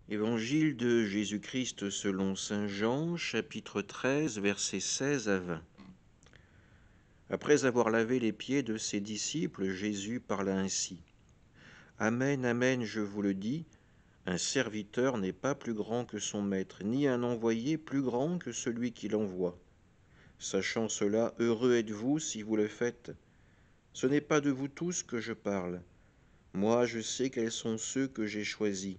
Évangile de Jésus-Christ selon saint Jean, chapitre 13, versets 16 à 20. Après avoir lavé les pieds de ses disciples, Jésus parla ainsi. Amen, amen, je vous le dis, un serviteur n'est pas plus grand que son maître, ni un envoyé plus grand que celui qui l'envoie. Sachant cela, heureux êtes-vous si vous le faites. Ce n'est pas de vous tous que je parle. Moi, je sais quels sont ceux que j'ai choisis.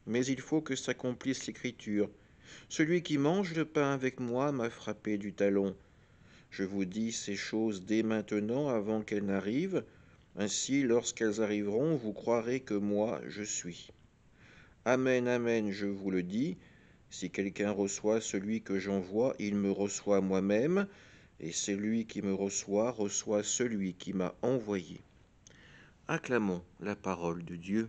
Mais il faut que s'accomplisse l'Écriture. Celui qui mange le pain avec moi m'a frappé du talon. Je vous dis ces choses dès maintenant avant qu'elles n'arrivent. Ainsi, lorsqu'elles arriveront, vous croirez que moi, je suis. Amen, amen, je vous le dis. Si quelqu'un reçoit celui que j'envoie, il me reçoit moi-même, et celui qui me reçoit celui qui m'a envoyé. Acclamons la parole de Dieu.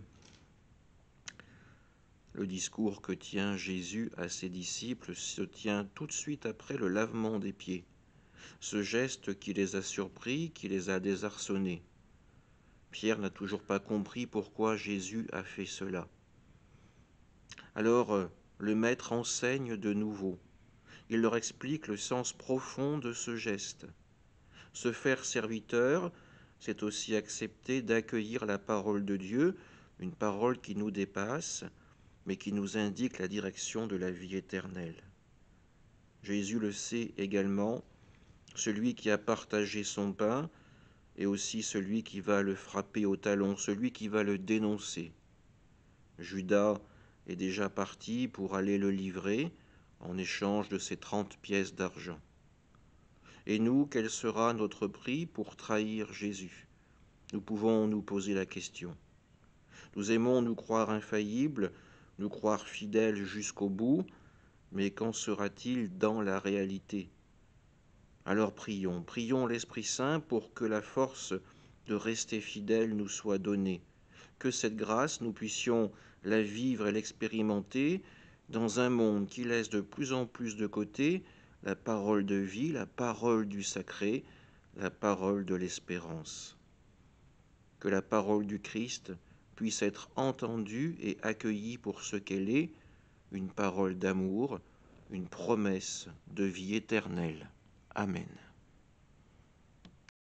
Le discours que tient Jésus à ses disciples se tient tout de suite après le lavement des pieds. Ce geste qui les a surpris, qui les a désarçonnés. Pierre n'a toujours pas compris pourquoi Jésus a fait cela. Alors, le Maître enseigne de nouveau. Il leur explique le sens profond de ce geste. Se faire serviteur, c'est aussi accepter d'accueillir la parole de Dieu, une parole qui nous dépasse, mais qui nous indique la direction de la vie éternelle. Jésus le sait également, celui qui a partagé son pain est aussi celui qui va le frapper au talon, celui qui va le dénoncer. Judas est déjà parti pour aller le livrer en échange de ses 30 pièces d'argent. Et nous, quel sera notre prix pour trahir Jésus? Nous pouvons nous poser la question. Nous aimons nous croire infaillibles, nous croire fidèles jusqu'au bout, mais qu'en sera-t-il dans la réalité? Alors prions l'Esprit Saint pour que la force de rester fidèles nous soit donnée, que cette grâce, nous puissions la vivre et l'expérimenter dans un monde qui laisse de plus en plus de côté la parole de vie, la parole du sacré, la parole de l'espérance. Que la parole du Christ puisse être entendue et accueillie pour ce qu'elle est, une parole d'amour, une promesse de vie éternelle. Amen.